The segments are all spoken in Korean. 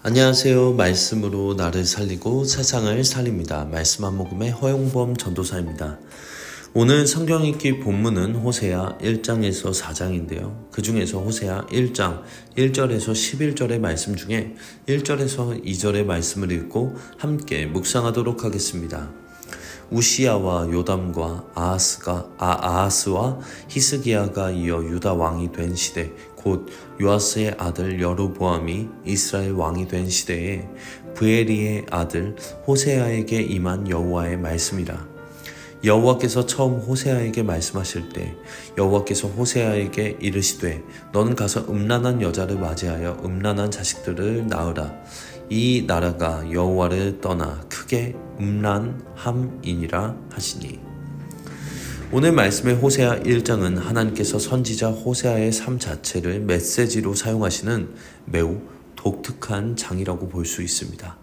안녕하세요. 말씀으로 나를 살리고 세상을 살립니다. 말씀 한 모금의 허용범 전도사입니다. 오늘 성경 읽기 본문은 호세아 1장에서 4장인데요. 그 중에서 호세아 1장 1절에서 11절의 말씀 중에 1절에서 2절의 말씀을 읽고 함께 묵상하도록 하겠습니다. 우시야와 요담과 아하스와 히스기야가 이어 유다 왕이 된 시대, 곧 요아스의 아들 여로보암이 이스라엘 왕이 된 시대에 브에리의 아들 호세아에게 임한 여호와의 말씀이라. 여호와께서 처음 호세아에게 말씀하실 때 여호와께서 호세아에게 이르시되 너는 가서 음란한 여자를 맞이하여 음란한 자식들을 낳으라. 이 나라가 여호와를 떠나 크게 음란함이니라 하시니. 오늘 말씀의 호세아 1장은 하나님께서 선지자 호세아의 삶 자체를 메시지로 사용하시는 매우 독특한 장이라고 볼 수 있습니다.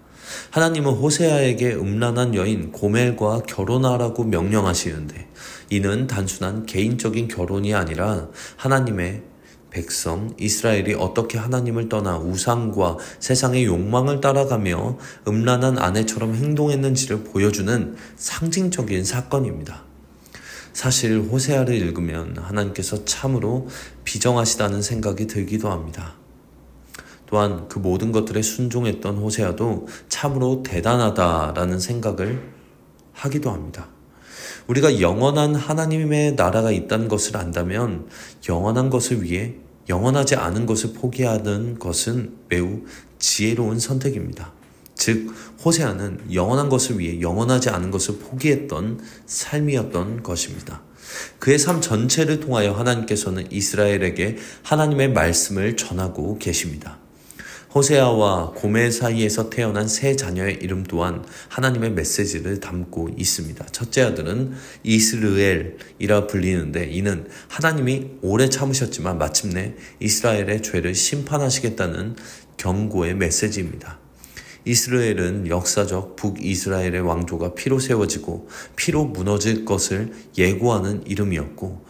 하나님은 호세아에게 음란한 여인 고멜과 결혼하라고 명령하시는데 이는 단순한 개인적인 결혼이 아니라 하나님의 백성 이스라엘이 어떻게 하나님을 떠나 우상과 세상의 욕망을 따라가며 음란한 아내처럼 행동했는지를 보여주는 상징적인 사건입니다. 사실 호세아를 읽으면 하나님께서 참으로 비정하시다는 생각이 들기도 합니다. 또한 그 모든 것들에 순종했던 호세아도 참으로 대단하다라는 생각을 하기도 합니다. 우리가 영원한 하나님의 나라가 있다는 것을 안다면 영원한 것을 위해 영원하지 않은 것을 포기하는 것은 매우 지혜로운 선택입니다. 즉 호세아는 영원한 것을 위해 영원하지 않은 것을 포기했던 삶이었던 것입니다. 그의 삶 전체를 통하여 하나님께서는 이스라엘에게 하나님의 말씀을 전하고 계십니다. 호세아와 고멜 사이에서 태어난 세 자녀의 이름 또한 하나님의 메시지를 담고 있습니다. 첫째 아들은 이스르엘이라 불리는데 이는 하나님이 오래 참으셨지만 마침내 이스라엘의 죄를 심판하시겠다는 경고의 메시지입니다. 이스라엘은 역사적 북이스라엘의 왕조가 피로 세워지고 피로 무너질 것을 예고하는 이름이었고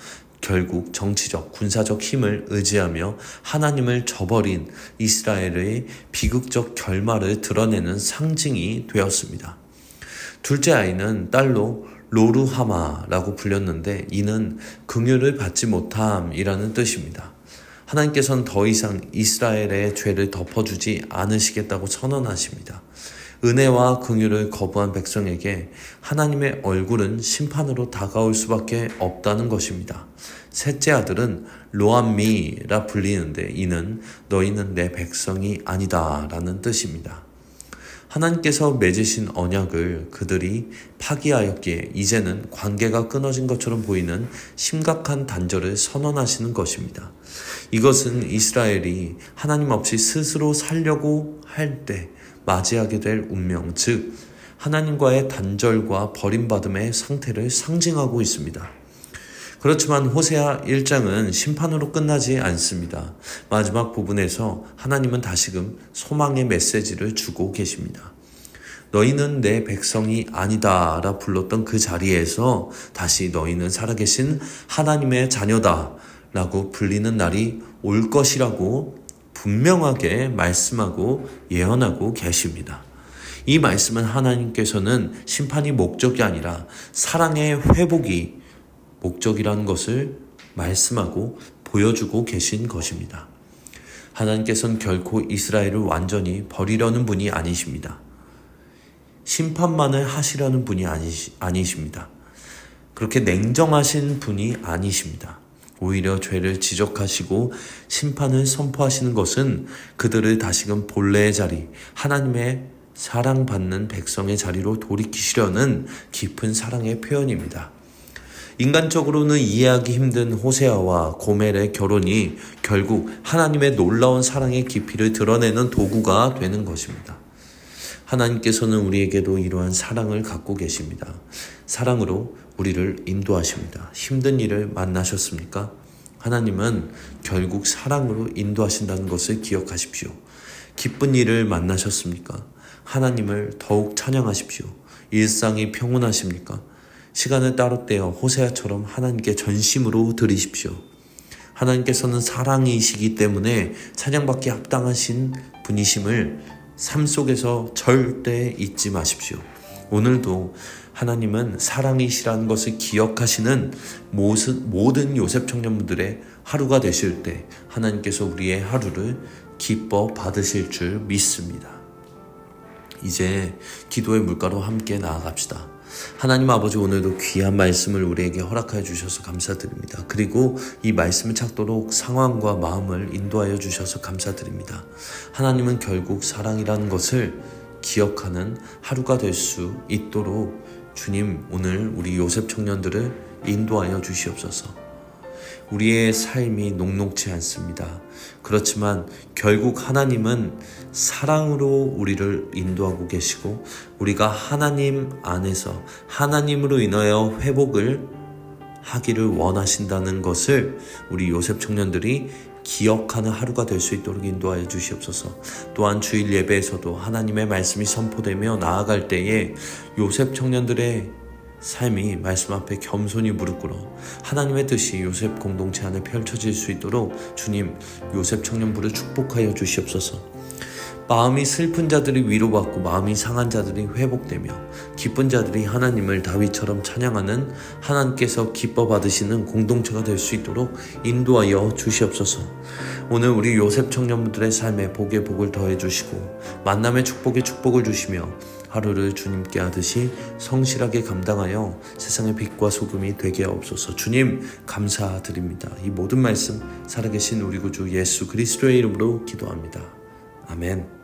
결국 정치적, 군사적 힘을 의지하며 하나님을 저버린 이스라엘의 비극적 결말을 드러내는 상징이 되었습니다. 둘째 아이는 딸로 로루하마라고 불렸는데 이는 긍휼을 받지 못함이라는 뜻입니다. 하나님께서는 더 이상 이스라엘의 죄를 덮어주지 않으시겠다고 선언하십니다. 은혜와 긍휼을 거부한 백성에게 하나님의 얼굴은 심판으로 다가올 수밖에 없다는 것입니다. 셋째 아들은 로암미라 불리는데 이는 너희는 내 백성이 아니다 라는 뜻입니다. 하나님께서 맺으신 언약을 그들이 파기하였기에 이제는 관계가 끊어진 것처럼 보이는 심각한 단절을 선언하시는 것입니다. 이것은 이스라엘이 하나님 없이 스스로 살려고 할 때 맞이하게 될 운명, 즉 하나님과의 단절과 버림받음의 상태를 상징하고 있습니다. 그렇지만 호세아 1장은 심판으로 끝나지 않습니다. 마지막 부분에서 하나님은 다시금 소망의 메시지를 주고 계십니다. 너희는 내 백성이 아니다 라 불렀던 그 자리에서 다시 너희는 살아계신 하나님의 자녀다 라고 불리는 날이 올 것이라고 분명하게 말씀하고 예언하고 계십니다. 이 말씀은 하나님께서는 심판이 목적이 아니라 사랑의 회복이 목적이라는 것을 말씀하고 보여주고 계신 것입니다. 하나님께서는 결코 이스라엘을 완전히 버리려는 분이 아니십니다. 심판만을 하시려는 분이 아니십니다. 그렇게 냉정하신 분이 아니십니다. 오히려 죄를 지적하시고 심판을 선포하시는 것은 그들을 다시금 본래의 자리, 하나님의 사랑받는 백성의 자리로 돌이키시려는 깊은 사랑의 표현입니다. 인간적으로는 이해하기 힘든 호세아와 고멜의 결혼이 결국 하나님의 놀라운 사랑의 깊이를 드러내는 도구가 되는 것입니다. 하나님께서는 우리에게도 이러한 사랑을 갖고 계십니다. 사랑으로 우리를 인도하십니다. 힘든 일을 만나셨습니까? 하나님은 결국 사랑으로 인도하신다는 것을 기억하십시오. 기쁜 일을 만나셨습니까? 하나님을 더욱 찬양하십시오. 일상이 평온하십니까? 시간을 따로 떼어 호세아처럼 하나님께 전심으로 드리십시오. 하나님께서는 사랑이시기 때문에 찬양받기 합당하신 분이심을 삶 속에서 절대 잊지 마십시오. 오늘도 하나님은 사랑이시라는 것을 기억하시는 모든 요셉 청년분들의 하루가 되실 때 하나님께서 우리의 하루를 기뻐 받으실 줄 믿습니다. 이제 기도의 물가로 함께 나아갑시다. 하나님 아버지, 오늘도 귀한 말씀을 우리에게 허락하여 주셔서 감사드립니다. 그리고 이 말씀을 찾도록 상황과 마음을 인도하여 주셔서 감사드립니다. 하나님은 결국 사랑이라는 것을 기억하는 하루가 될 수 있도록 주님, 오늘 우리 요셉 청년들을 인도하여 주시옵소서. 우리의 삶이 녹록지 않습니다. 그렇지만 결국 하나님은 사랑으로 우리를 인도하고 계시고, 우리가 하나님 안에서 하나님으로 인하여 회복을 하기를 원하신다는 것을 우리 요셉 청년들이 기억하는 하루가 될 수 있도록 인도하여 주시옵소서. 또한 주일 예배에서도 하나님의 말씀이 선포되며 나아갈 때에 요셉 청년들의 삶이 말씀 앞에 겸손히 무릎 꿇어 하나님의 뜻이 요셉 공동체 안에 펼쳐질 수 있도록 주님, 요셉 청년부를 축복하여 주시옵소서. 마음이 슬픈 자들이 위로받고 마음이 상한 자들이 회복되며 기쁜 자들이 하나님을 다윗처럼 찬양하는 하나님께서 기뻐 받으시는 공동체가 될 수 있도록 인도하여 주시옵소서. 오늘 우리 요셉 청년분들의 삶에 복의 복을 더해 주시고 만남의 축복에 축복을 주시며 하루를 주님께 하듯이 성실하게 감당하여 세상의 빛과 소금이 되게 하옵소서. 주님, 감사드립니다. 이 모든 말씀 살아계신 우리 구주 예수 그리스도의 이름으로 기도합니다. 아멘.